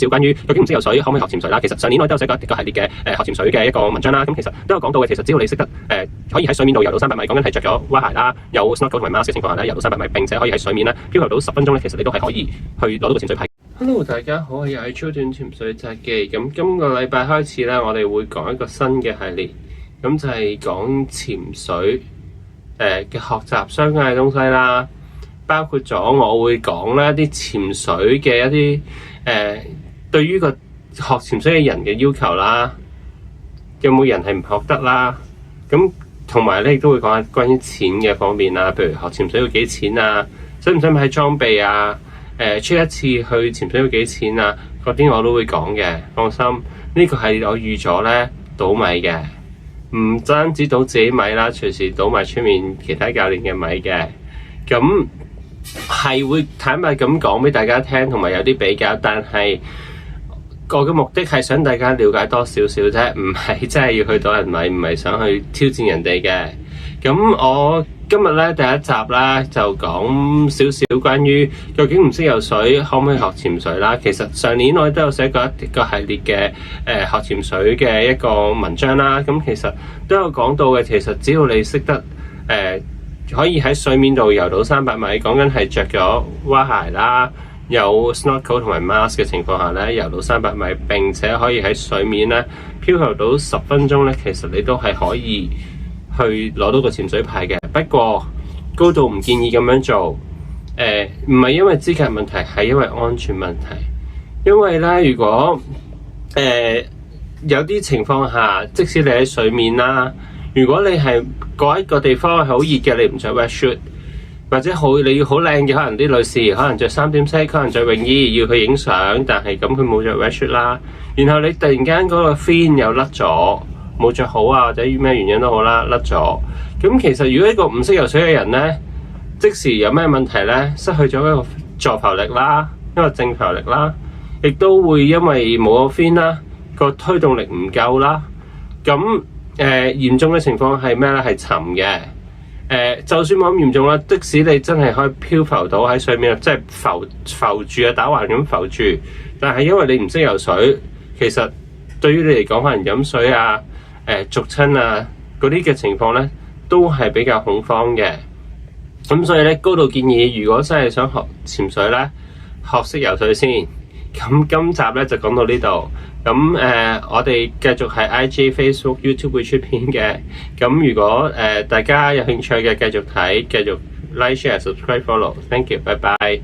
少關於究竟唔識游水可唔可以學潛水啦。其實上年我都有寫過一個系列嘅學潛水嘅一個文章啦。咁其實都有講到嘅，其實只要你識得可以喺水面度游到300米，講緊係着咗蛙鞋啦，有 snorkel 同埋 mask 嘅情況下咧，游到300米，並且可以喺水面咧漂浮到10分鐘咧，其實你都係可以去攞到個潛水牌。Hello， 大家好，我係超短潛水札記。咁今個禮拜開始咧，我哋會講一個新嘅系列，咁就係講潛水嘅學習相關嘅東西啦。包括咗我會講咧一啲潛水嘅一啲對於個學潛水嘅人嘅要求啦，有冇人係唔學得啦？咁同埋咧亦都會講下關於錢嘅方面啦，譬如學潛水要幾錢啊？使唔使買裝備啊？出一次去潛水要幾錢啊？嗰啲我都會講嘅，放心。呢個係我預咗咧倒米嘅，唔單止倒自己米啦，隨時倒埋出面其他教練嘅米嘅。咁係會坦白咁講俾大家聽，同埋有啲比較，但係我嘅目的係想大家了解多少少啫，唔係真係要去倒人米，唔係想去挑戰人哋嘅。咁我今日咧第一集啦，就講少少關於究竟唔識游水可唔可以學潛水啦。其實上年我都有寫過一個系列嘅學潛水嘅一個文章啦。咁其實都有講到嘅，其實只要你識得可以喺水面度游到300米，講緊係着咗蛙鞋啦，有 snorkel 同埋 mask 嘅情況下咧，游到300米，並且可以喺水面咧漂浮到10分鐘咧，其實你都係可以去攞到個潛水牌嘅。不過高度唔建議咁樣做，唔係因為資格問題，係因為安全問題。因為咧，如果有啲情況下，即使你喺水面啦，如果你係嗰一個地方係好熱嘅，你唔着 wetsuit， 或者你要好靚嘅，可能啲女士可能着3點式，可能着泳衣要去影相，但係咁佢冇着 wetsuit 啦。然後你突然間嗰個 fin 又甩咗，冇着好啊，或者咩原因都好啦，甩咗。咁其實如果一個唔識游水嘅人呢，即時有咩問題呢？失去咗一個助浮力啦，一個正浮力啦，亦都會因為冇個 fin 啦，個推動力唔夠啦。咁嚴重嘅情況係咩咧？係沉嘅。就算冇咁嚴重啦，即使你真係可以漂浮到喺水面，即係浮住啊，打橫咁浮住，但係因為你唔識游水，其實對於你嚟講，可能飲水啊、逐親啊嗰啲嘅情況咧，都係比較恐慌嘅。咁所以咧，高度建議，如果真係想學潛水咧，學識游水先。咁今集咧就講到呢度。咁我哋繼續係 IG、Facebook、YouTube 會出片嘅。咁如果大家有興趣嘅，繼續睇，繼續 like、share、subscribe、follow。Thank you，拜拜。